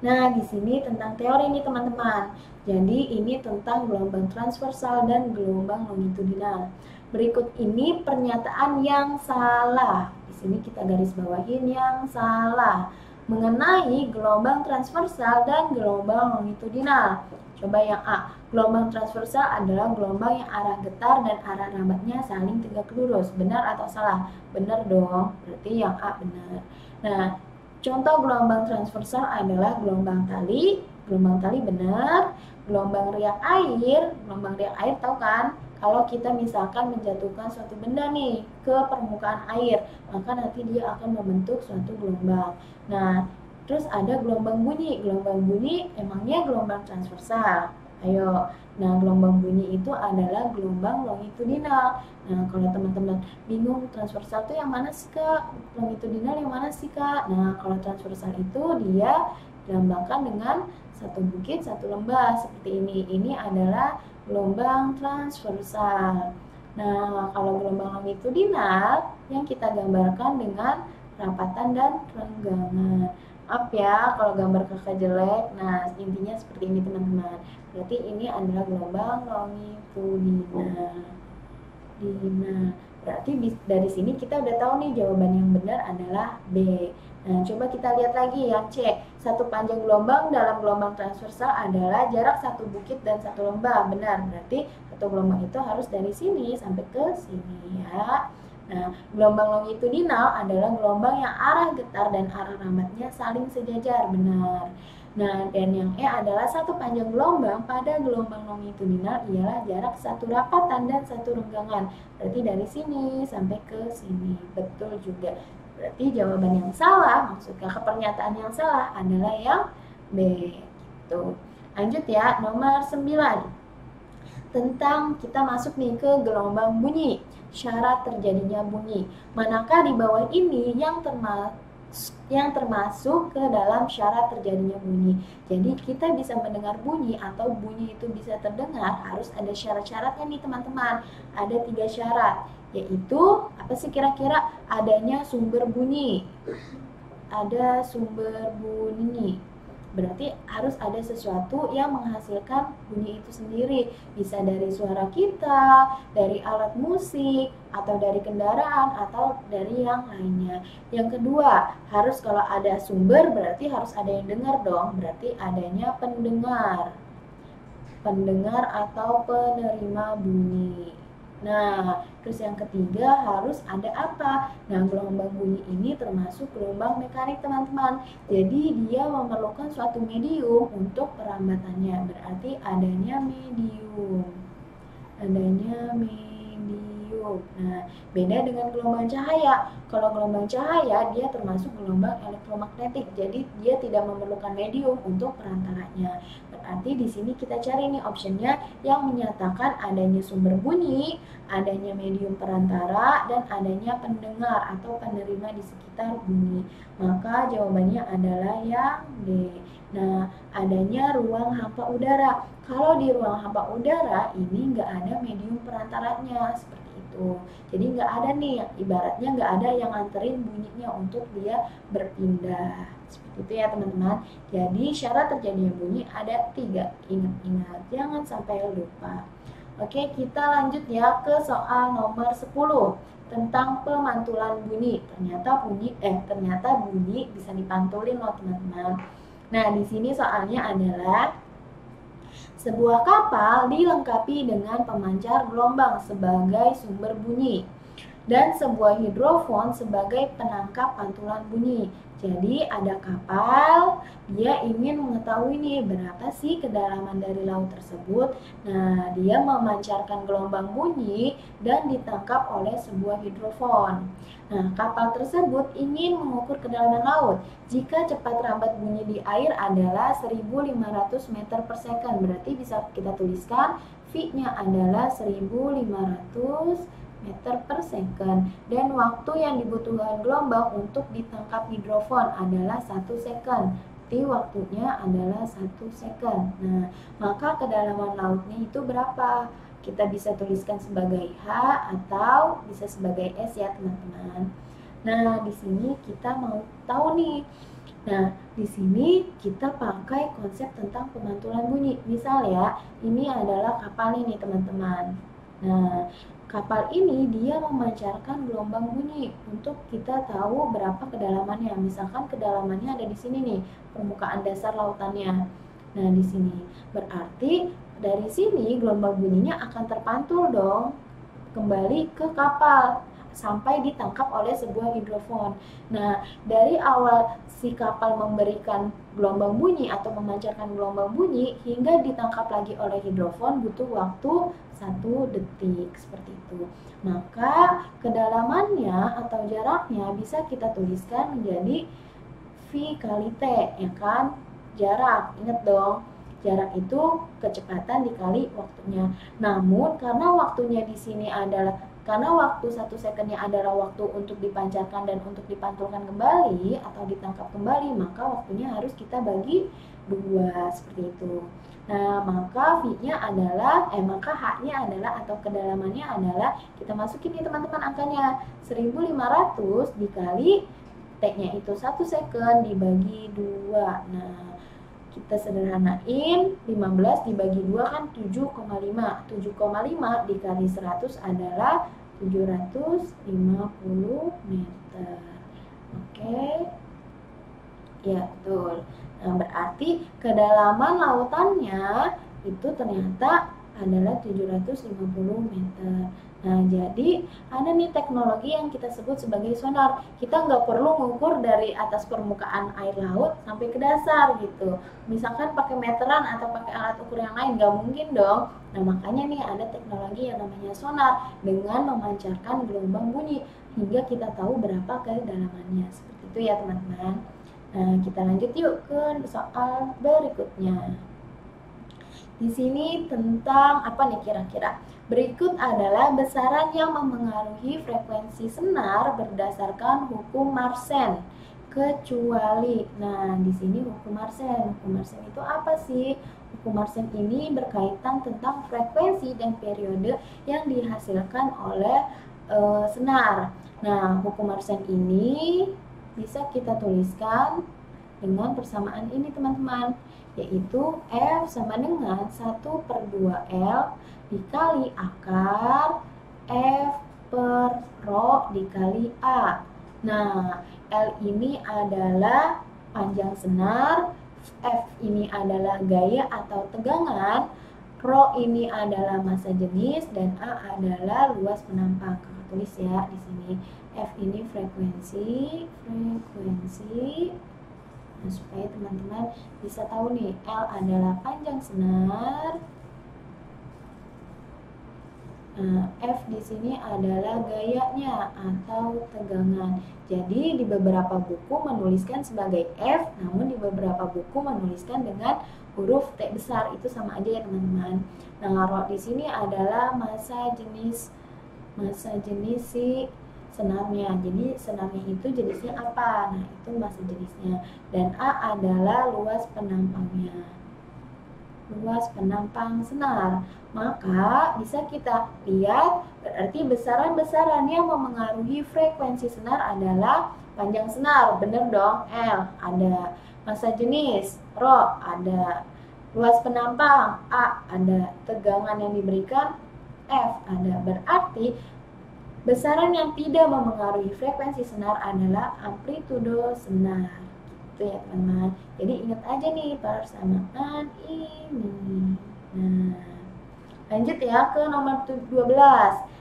Nah, di sini tentang teori nih teman-teman. Jadi ini tentang gelombang transversal dan gelombang longitudinal. Berikut ini pernyataan yang salah. Di sini kita garis bawahin yang salah mengenai gelombang transversal dan gelombang longitudinal. Coba yang A. Gelombang transversal adalah gelombang yang arah getar dan arah rambatnya saling tegak lurus. Benar atau salah? Benar dong. Berarti yang A benar. Nah, contoh gelombang transversal adalah gelombang tali. Gelombang tali benar. Gelombang riak air tahu kan? Kalau kita misalkan menjatuhkan suatu benda nih ke permukaan air, maka nanti dia akan membentuk suatu gelombang. Nah, terus ada gelombang bunyi. Gelombang bunyi emangnya gelombang transversal. Ayo, nah gelombang bunyi itu adalah gelombang longitudinal. Nah, kalau teman-teman bingung transversal itu yang mana sih Kak? Longitudinal yang mana sih Kak? Nah, kalau transversal itu dia dilambangkan dengan satu bukit, satu lembah seperti ini. Ini adalah gelombang transversal. Nah, kalau gelombang longitudinal yang kita gambarkan dengan rapatan dan renggangan. Maaf ya kalau gambar kakak jelek. Nah, intinya seperti ini teman-teman. Berarti ini adalah gelombang longitudinal. Berarti dari sini kita udah tahu nih jawaban yang benar adalah B. Nah, coba kita lihat lagi yang C. Satu panjang gelombang dalam gelombang transversal adalah jarak satu bukit dan satu lembah. Benar, berarti satu gelombang itu harus dari sini sampai ke sini ya. Nah, gelombang longitudinal adalah gelombang yang arah getar dan arah rambatnya saling sejajar. Benar. Nah, dan yang E adalah satu panjang gelombang pada gelombang longitudinal ialah jarak satu rapatan dan satu renggangan. Berarti dari sini sampai ke sini. Betul juga. Berarti jawaban yang salah, maksudnya pernyataan yang salah adalah yang B. Gitu. Lanjut ya, nomor 9. Tentang kita masuk nih ke gelombang bunyi. Syarat terjadinya bunyi. Manakah di bawah ini yang termasuk ke dalam syarat terjadinya bunyi? Jadi kita bisa mendengar bunyi atau bunyi itu bisa terdengar harus ada syarat-syaratnya nih teman-teman. Ada 3 syarat, yaitu apa sih kira-kira? Adanya sumber bunyi. Ada sumber bunyi. Berarti harus ada sesuatu yang menghasilkan bunyi itu sendiri. Bisa dari suara kita, dari alat musik, atau dari kendaraan, atau dari yang lainnya. Yang kedua, harus kalau ada sumber berarti harus ada yang dengar dong. Berarti adanya pendengar. Pendengar atau penerima bunyi. Nah, terus yang ketiga harus ada apa? Nah, gelombang bunyi ini termasuk gelombang mekanik teman-teman. Jadi dia memerlukan suatu medium untuk perambatannya. Berarti adanya medium. Adanya medium. Nah, beda dengan gelombang cahaya. Kalau gelombang cahaya dia termasuk gelombang elektromagnetik. Jadi dia tidak memerlukan medium untuk perantaranya. Berarti di sini kita cari nih optionnya yang menyatakan adanya sumber bunyi, adanya medium perantara, dan adanya pendengar atau penerima di sekitar bunyi. Maka jawabannya adalah yang D. Nah, adanya ruang hampa udara. Kalau di ruang hampa udara ini nggak ada medium perantaranya seperti itu. Jadi nggak ada nih, ibaratnya nggak ada yang nganterin bunyinya untuk dia berpindah. Seperti itu ya teman-teman. Jadi syarat terjadinya bunyi ada 3. Ingat-ingat, jangan sampai lupa. Oke, kita lanjut ya ke soal nomor 10 tentang pemantulan bunyi. Ternyata bunyi bisa dipantulin loh teman-teman. Nah, di sini soalnya adalah sebuah kapal dilengkapi dengan pemancar gelombang sebagai sumber bunyi dan sebuah hidrofon sebagai penangkap pantulan bunyi. Jadi ada kapal, dia ingin mengetahui nih berapa sih kedalaman dari laut tersebut. Nah, dia memancarkan gelombang bunyi dan ditangkap oleh sebuah hidrofon. Nah, kapal tersebut ingin mengukur kedalaman laut. Jika cepat rambat bunyi di air adalah 1500 meter per second, berarti bisa kita tuliskan V-nya adalah 1500 meter per second, dan waktu yang dibutuhkan gelombang untuk ditangkap hidrofon adalah 1 second. Jadi waktunya adalah 1 second. Nah, maka kedalaman lautnya itu berapa? Kita bisa tuliskan sebagai H atau bisa sebagai S ya teman-teman. Nah, di sini kita mau tahu nih. Nah, di sini kita pakai konsep tentang pemantulan bunyi. Misal ya, ini adalah kapal ini teman-teman. Nah, kapal ini dia memancarkan gelombang bunyi untuk kita tahu berapa kedalamannya. Misalkan kedalamannya ada di sini nih, permukaan dasar lautannya. Nah, di sini. Berarti dari sini gelombang bunyinya akan terpantul dong kembali ke kapal sampai ditangkap oleh sebuah hidrofon. Nah, dari awal si kapal memberikan gelombang bunyi atau memancarkan gelombang bunyi hingga ditangkap lagi oleh hidrofon butuh waktu 1 detik seperti itu. Maka kedalamannya atau jaraknya bisa kita tuliskan menjadi V kali T, ya kan? Jarak, ingat dong. Jarak itu kecepatan dikali waktunya. Namun karena waktunya di sini adalah Karena waktu 1 secondnya adalah waktu untuk dipancarkan dan untuk dipantulkan kembali atau ditangkap kembali, maka waktunya harus kita bagi 2 seperti itu. Nah, maka V-nya adalah, maka H-nya adalah atau kedalamannya adalah, kita masukin nih teman-teman angkanya, 1500 dikali T-nya itu 1 second dibagi 2. Nah, kita sederhanain, 15 dibagi 2 kan 7,5. 7,5 dikali 100 adalah 750 meter. Oke. Ya, betul. Nah, berarti kedalaman lautannya itu ternyata adalah 750 meter. Nah, jadi ada nih teknologi yang kita sebut sebagai sonar. Kita nggak perlu mengukur dari atas permukaan air laut sampai ke dasar gitu. Misalkan pakai meteran atau pakai alat ukur yang lain, nggak mungkin dong. Nah, makanya nih ada teknologi yang namanya sonar dengan memancarkan gelombang bunyi hingga kita tahu berapa kedalamannya. Seperti itu ya teman-teman. Nah, kita lanjut yuk ke soal berikutnya. Di sini tentang apa nih kira-kira? Berikut adalah besaran yang memengaruhi frekuensi senar berdasarkan hukum Mersenne, kecuali. Nah, di sini hukum Mersenne. Hukum Mersenne itu apa sih? Hukum Mersenne ini berkaitan tentang frekuensi dan periode yang dihasilkan oleh senar. Nah, hukum Mersenne ini bisa kita tuliskan dengan persamaan ini teman-teman, yaitu F sama dengan 1/2L dikali akar F per rho dikali A. Nah, L ini adalah panjang senar, F ini adalah gaya atau tegangan, rho ini adalah massa jenis, dan A adalah luas penampang. Kakak tulis ya di sini. F ini frekuensi. Nah, supaya teman-teman bisa tahu nih, L adalah panjang senar. Nah, F di sini adalah gayanya atau tegangan. Jadi di beberapa buku menuliskan sebagai F, namun di beberapa buku menuliskan dengan huruf T besar. Itu sama aja ya teman-teman. Nah, rho di sini adalah massa jenis si senarnya. Jadi senarnya itu jenisnya apa? Nah, itu massa jenisnya. Dan A adalah luas penampangnya. Luas penampang senar. Maka bisa kita lihat berarti besaran-besaran yang memengaruhi frekuensi senar adalah panjang senar, bener dong, L, ada massa jenis, rho, ada luas penampang, A, ada tegangan yang diberikan, F, ada. Berarti besaran yang tidak memengaruhi frekuensi senar adalah amplitudo senar. Gitu ya teman-teman. Jadi ingat aja nih persamaan ini. Nah, lanjut ya ke nomor 12.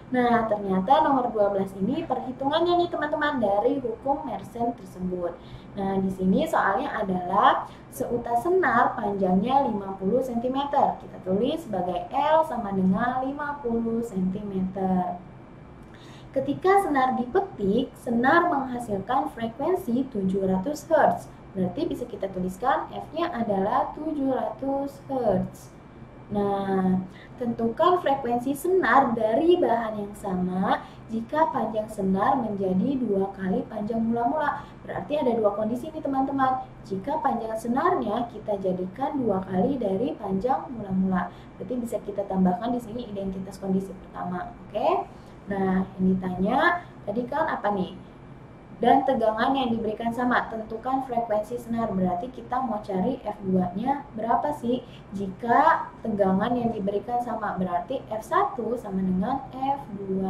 Nah, ternyata nomor 12 ini perhitungannya nih teman-teman dari hukum Mersenne tersebut. Nah, di sini soalnya adalah seutas senar panjangnya 50 cm. Kita tulis sebagai L sama dengan 50 cm. Ketika senar dipetik, senar menghasilkan frekuensi 700 Hz. Berarti bisa kita tuliskan F-nya adalah 700 Hz. Nah, tentukan frekuensi senar dari bahan yang sama jika panjang senar menjadi 2 kali panjang mula-mula. Berarti ada 2 kondisi nih teman-teman. Jika panjang senarnya kita jadikan 2 kali dari panjang mula-mula. Berarti bisa kita tambahkan di sini identitas kondisi pertama. Oke? Nah, yang ditanya tadi kan apa nih? Dan tegangan yang diberikan sama, tentukan frekuensi senar. Berarti kita mau cari F2-nya berapa sih? Jika tegangan yang diberikan sama, berarti F1 sama dengan F2.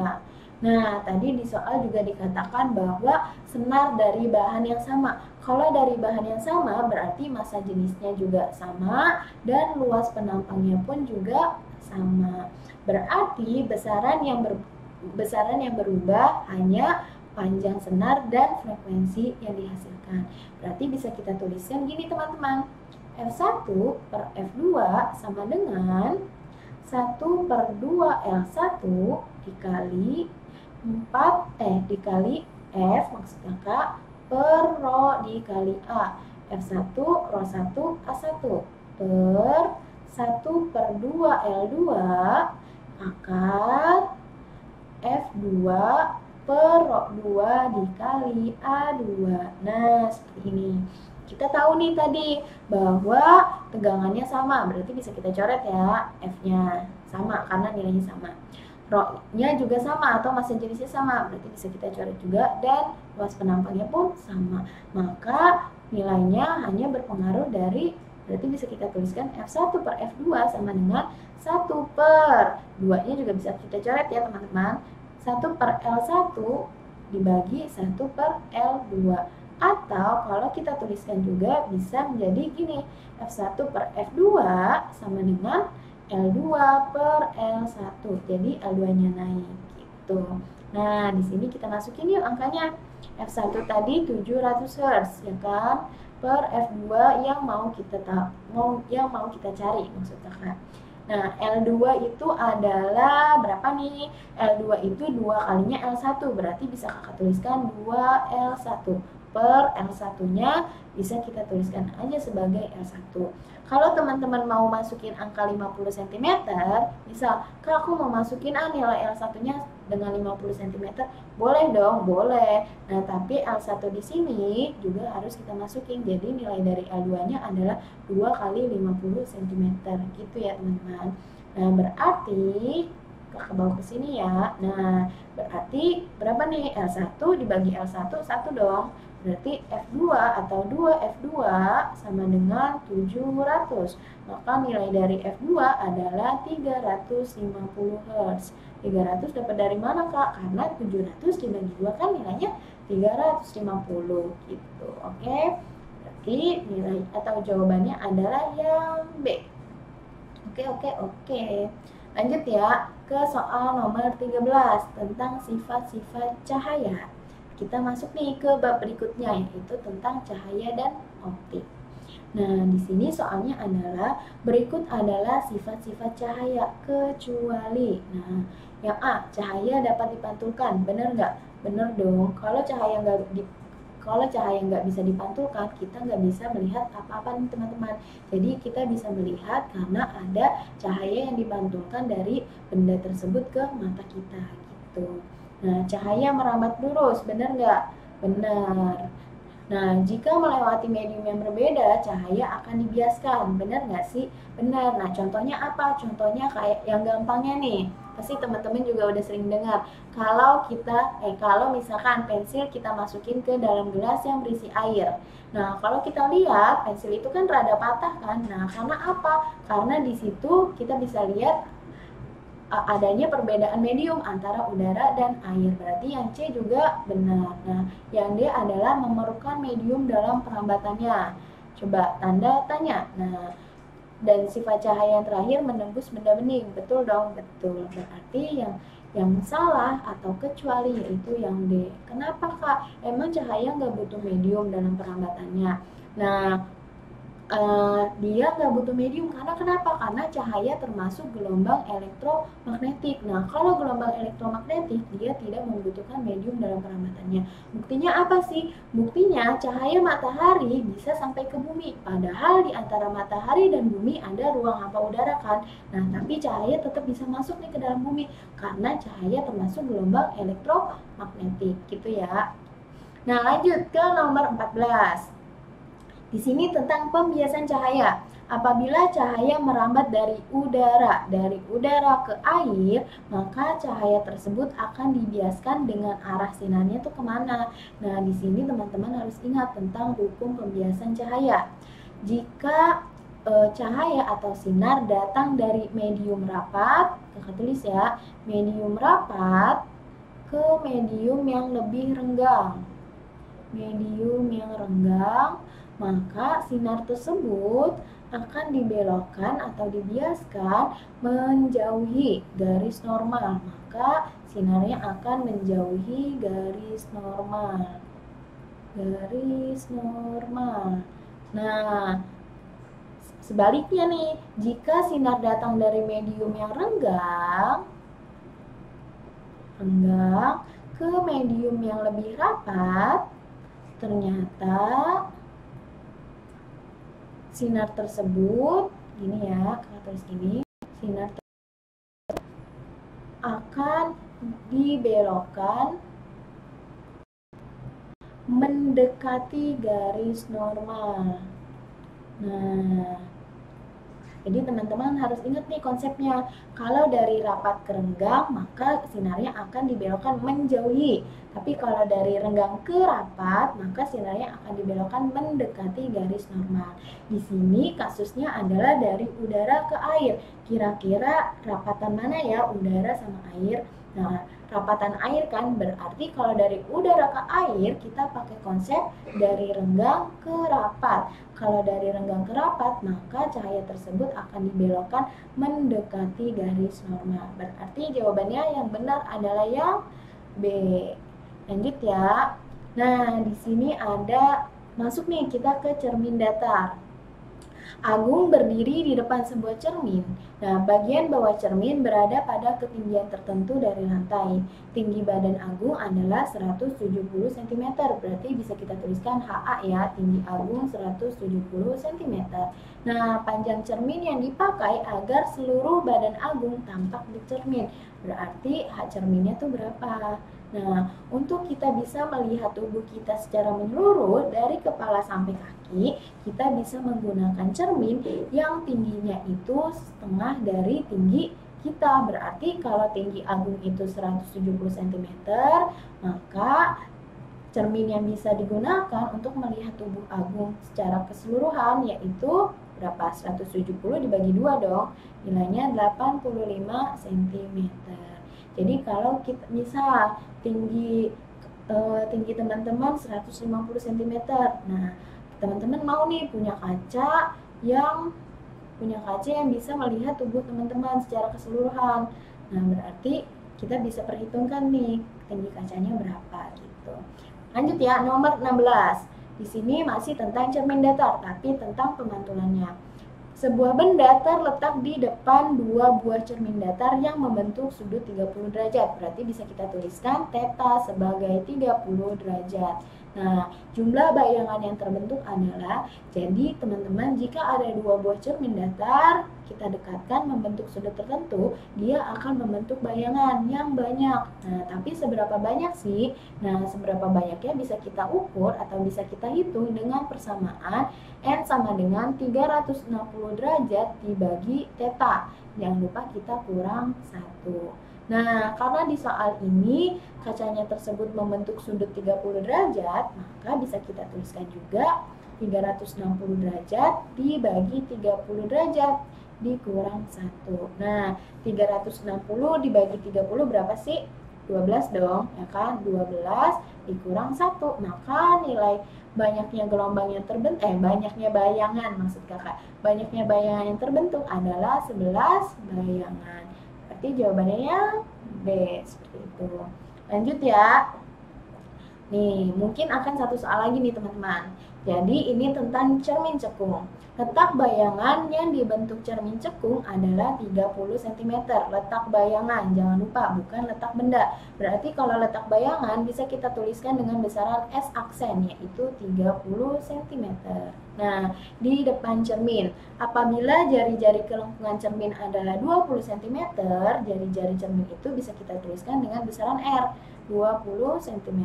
Nah, tadi di soal juga dikatakan bahwa senar dari bahan yang sama. Kalau dari bahan yang sama, berarti massa jenisnya juga sama, dan luas penampangnya pun juga sama. Berarti besaran yang berubah hanya panjang senar dan frekuensi yang dihasilkan. Berarti bisa kita tuliskan gini teman-teman. F1 per F2 sama dengan 1/2L1 dikali 4 dikali F maksudnya Kak per rho dikali A. F1 rho1 A1 per 1/2L2 akar F2 per Rho 2 dikali A2. Nah, seperti ini. Kita tahu nih tadi bahwa tegangannya sama, berarti bisa kita coret ya, F-nya sama karena nilainya sama. Rho-nya juga sama atau massa jenisnya sama, berarti bisa kita coret juga, dan luas penampangnya pun sama. Maka nilainya hanya berpengaruh dari, berarti bisa kita tuliskan F1 per F2 sama dengan 1 per 2-nya juga bisa kita coret ya teman-teman. 1 per L1 dibagi 1 per L2. Atau kalau kita tuliskan juga bisa menjadi gini, F1 per F2 sama dengan L2 per L1. Jadi L2-nya naik gitu. Nah, di sini kita masukin yuk angkanya. F1 tadi 700 Hz ya kan? Per F2 yang mau kita cari maksud Kakak. Nah, L2 itu adalah berapa nih? L2 itu 2 kalinya L1, berarti bisa Kakak tuliskan 2L1 per L1-nya bisa kita tuliskan aja sebagai L1. Kalau teman-teman mau masukin angka 50 cm, misal, Kak aku mau masukin nilai L1-nya dengan 50 cm, boleh dong, boleh. Nah, tapi L1 di sini juga harus kita masukin. Jadi nilai dari L2-nya adalah 2 kali 50 cm, gitu ya teman-teman. Nah, berarti Kakak bawa ke sini ya. Nah, berarti berapa nih? L1 dibagi L1, 1 dong. Berarti F2 atau 2F2 sama dengan 700. Maka nilai dari F2 adalah 350 Hz. 300 dapat dari mana Kak? Karena 700 dibagi 2 kan nilainya 350 gitu. Oke. Berarti nilai atau jawabannya adalah yang B. Oke. Lanjut ya ke soal nomor 13 tentang sifat-sifat cahaya. Kita masuk nih ke bab berikutnya, yaitu tentang cahaya dan optik. Nah, di sini soalnya adalah berikut adalah sifat-sifat cahaya kecuali. Nah, yang A, cahaya dapat dipantulkan. Benar nggak? Benar dong. Kalau cahaya nggak bisa dipantulkan, kita nggak bisa melihat apa-apa nih teman-teman. Jadi kita bisa melihat karena ada cahaya yang dipantulkan dari benda tersebut ke mata kita gitu. Nah, cahaya merambat lurus, benar nggak? Benar. Nah, jika melewati medium yang berbeda, cahaya akan dibiaskan, benar nggak sih? Benar. Nah, contohnya apa? Contohnya kayak yang gampangnya nih, pasti teman-teman juga udah sering dengar. Kalau misalkan pensil kita masukin ke dalam gelas yang berisi air. Nah, kalau kita lihat pensil itu kan rada patah kan? Nah, karena apa? Karena di situ kita bisa lihat adanya perbedaan medium antara udara dan air. Berarti yang C juga benar. Nah, yang D adalah memerlukan medium dalam perambatannya. Coba tanda tanya. Nah, dan sifat cahaya yang terakhir menembus benda bening. Betul dong? Betul. Berarti yang salah atau kecuali yaitu yang D. Kenapa Kak? Emang cahaya nggak butuh medium dalam perambatannya? Nah, dia nggak butuh medium karena kenapa? Karena cahaya termasuk gelombang elektromagnetik. Nah, kalau gelombang elektromagnetik dia tidak membutuhkan medium dalam perambatannya. Buktinya apa sih? Buktinya cahaya matahari bisa sampai ke bumi. Padahal di antara matahari dan bumi ada ruang hampa udara kan. Nah, tapi cahaya tetap bisa masuk nih ke dalam bumi karena cahaya termasuk gelombang elektromagnetik gitu ya. Nah, lanjut ke nomor 14. Di sini tentang pembiasan cahaya. Apabila cahaya merambat dari udara ke air, maka cahaya tersebut akan dibiaskan dengan arah sinarnya tuh kemana. Nah, di sini teman-teman harus ingat tentang hukum pembiasan cahaya. Jika cahaya atau sinar datang dari medium rapat, Kakak tulis ya, medium rapat ke medium yang lebih renggang. Medium yang renggang, maka sinar tersebut akan dibelokkan atau dibiaskan menjauhi garis normal. Maka sinarnya akan menjauhi garis normal. Garis normal. Nah, sebaliknya nih, jika sinar datang dari medium yang renggang ke medium yang lebih rapat, ternyata sinar tersebut, gini ya, Kakak tulis gini, sinar tersebut akan dibelokkan mendekati garis normal. Nah, jadi teman-teman harus ingat nih konsepnya. Kalau dari rapat ke renggang, maka sinarnya akan dibelokkan menjauhi. Tapi kalau dari renggang ke rapat, maka sinarnya akan dibelokkan mendekati garis normal. Di sini kasusnya adalah dari udara ke air. Kira-kira rapatan mana ya udara sama air? Nah, rapatan air kan, berarti kalau dari udara ke air, kita pakai konsep dari renggang ke rapat. Kalau dari renggang ke rapat, maka cahaya tersebut akan dibelokkan mendekati garis normal. Berarti jawabannya yang benar adalah yang B. Lanjut ya. Nah, di sini ada masuk nih kita ke cermin datar. Agung berdiri di depan sebuah cermin. Nah, bagian bawah cermin berada pada ketinggian tertentu dari lantai. Tinggi badan Agung adalah 170 cm. Berarti bisa kita tuliskan HA ya, tinggi Agung 170 cm. Nah, panjang cermin yang dipakai agar seluruh badan Agung tampak di cermin. Berarti H cerminnya tuh berapa? Nah, untuk kita bisa melihat tubuh kita secara menyeluruh dari kepala sampai kaki, kita bisa menggunakan cermin yang tingginya itu setengah dari tinggi kita. Berarti kalau tinggi Agung itu 170 cm, maka cermin yang bisa digunakan untuk melihat tubuh Agung secara keseluruhan yaitu berapa? 170 dibagi 2 dong. Nilainya 85 cm. Jadi kalau kita misal tinggi teman-teman 150 cm. Nah, teman-teman mau nih punya kaca yang bisa melihat tubuh teman-teman secara keseluruhan. Nah, berarti kita bisa perhitungkan nih tinggi kacanya berapa gitu. Lanjut ya, nomor 16. Di sini masih tentang cermin datar, tapi tentang pemantulannya. Sebuah benda terletak di depan dua buah cermin datar yang membentuk sudut 30 derajat. Berarti bisa kita tuliskan theta sebagai 30 derajat. Nah, jumlah bayangan yang terbentuk adalah, jadi teman-teman jika ada dua buah cermin datar, kita dekatkan membentuk sudut tertentu, dia akan membentuk bayangan yang banyak. Nah, tapi seberapa banyak sih? Nah, seberapa banyaknya bisa kita ukur atau bisa kita hitung dengan persamaan N sama dengan 360 derajat dibagi theta. Jangan lupa kita kurang 1. Nah, karena di soal ini kacanya tersebut membentuk sudut 30 derajat, maka bisa kita tuliskan juga 360 derajat dibagi 30 derajat dikurang 1. Nah, 360 dibagi 30 berapa sih? 12 dong, ya kan? 12 dikurang 1. Maka nilai banyaknya gelombang yang terbentuk, banyaknya bayangan maksud kakak. Banyaknya bayangan yang terbentuk adalah 11 bayangan. Berarti jawabannya yang B, seperti itu. Lanjut ya. Nih, mungkin akan satu soal lagi nih teman-teman. Jadi ini tentang cermin cekung. Letak bayangan yang dibentuk cermin cekung adalah 30 cm. Letak bayangan, jangan lupa, bukan letak benda. Berarti kalau letak bayangan bisa kita tuliskan dengan besaran S aksen, yaitu 30 cm. Nah, di depan cermin, apabila jari-jari kelengkungan cermin adalah 20 cm, jari-jari cermin itu bisa kita tuliskan dengan besaran R, 20 cm.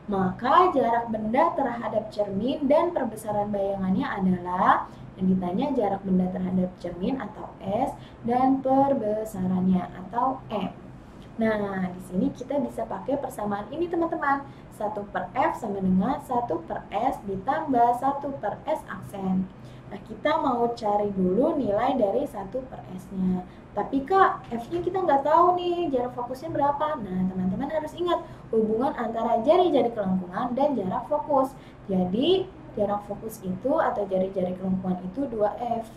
Maka jarak benda terhadap cermin dan perbesaran bayangannya adalah, yang ditanya jarak benda terhadap cermin atau S dan perbesarannya atau M. Nah, di sini kita bisa pakai persamaan ini teman-teman. 1/F sama dengan 1/S ditambah 1/S aksen. Nah, kita mau cari dulu nilai dari 1/S-nya. Tapi Kak, F-nya kita nggak tahu nih, jarak fokusnya berapa. Nah, teman-teman harus ingat hubungan antara jari-jari kelengkungan dan jarak fokus. Jadi, jarak fokus itu atau jari-jari kelengkungan itu 2F.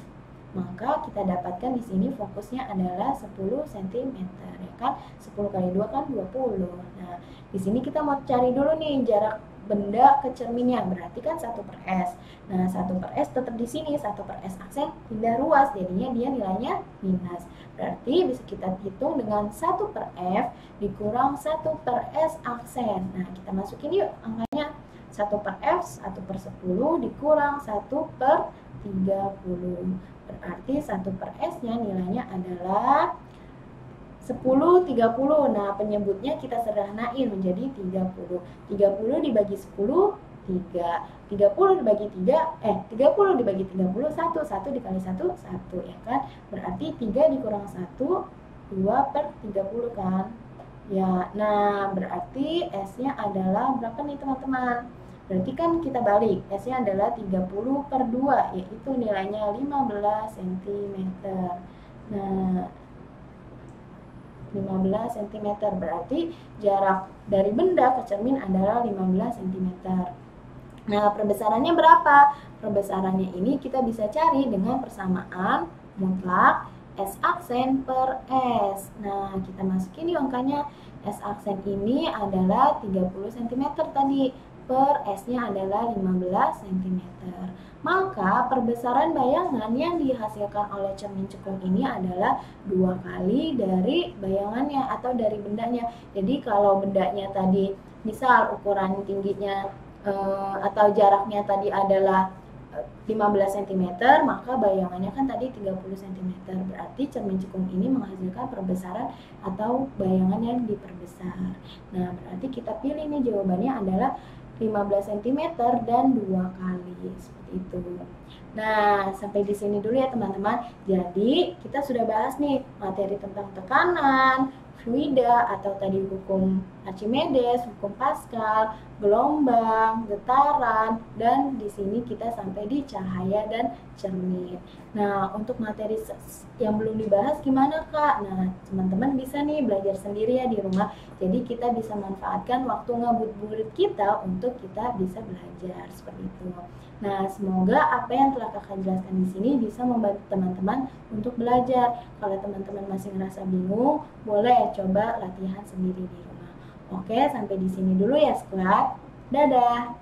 Maka kita dapatkan di sini fokusnya adalah 10 cm, ya kan? 10 kali 2 kan 20. Nah, di sini kita mau cari dulu nih jarak benda ke cerminnya, berarti kan 1/S. Nah, 1/S tetap di sini, 1/S aksen pindah ruas, jadinya dia nilainya minus. Berarti bisa kita hitung dengan 1/F dikurang 1/S aksen. Nah, kita masukin yuk angkanya. 1/F 1/10 dikurang 1/30. Berarti 1/S-nya nilainya adalah 10, 30. Nah, penyebutnya kita sederhanain menjadi 30. 30 dibagi 10, 3. 30 dibagi 3, 30 dibagi 30, 1. 1 dikali 1, 1 ya kan? Berarti 3 dikurang 1, 2 per 30 kan? Ya, nah berarti S-nya adalah berapa nih teman-teman? Berarti kan kita balik, S-nya adalah 30 per 2, yaitu nilainya 15 cm. Nah, 15 cm berarti jarak dari benda ke cermin adalah 15 cm. Nah, perbesarannya berapa? Perbesarannya ini kita bisa cari dengan persamaan mutlak S aksen per S. Nah, kita masukin di angkanya. S aksen ini adalah 30 cm tadi, per S-nya adalah 15 cm. Maka perbesaran bayangan yang dihasilkan oleh cermin cekung ini adalah 2 kali dari bayangannya atau dari bendanya. Jadi kalau bendanya tadi misal ukuran tingginya atau jaraknya tadi adalah 15 cm, maka bayangannya kan tadi 30 cm. Berarti cermin cekung ini menghasilkan perbesaran atau bayangan yang diperbesar. Nah, berarti kita pilih nih jawabannya adalah 15 cm dan 2 kali, seperti itu. Nah, sampai di sini dulu ya teman-teman. Jadi, kita sudah bahas nih materi tentang tekanan, fluida atau tadi hukum Archimedes, hukum Pascal, gelombang, getaran, dan di sini kita sampai di cahaya dan cermin. Nah, untuk materi yang belum dibahas gimana Kak? Nah, teman-teman bisa nih belajar sendiri ya di rumah. Jadi kita bisa manfaatkan waktu ngabuburit kita untuk kita bisa belajar seperti itu. Nah, semoga apa yang telah Kakak jelaskan di sini bisa membantu teman-teman untuk belajar. Kalau teman-teman masih ngerasa bingung, boleh coba latihan sendiri di rumah. Oke, sampai di sini dulu ya, Squad. Dadah!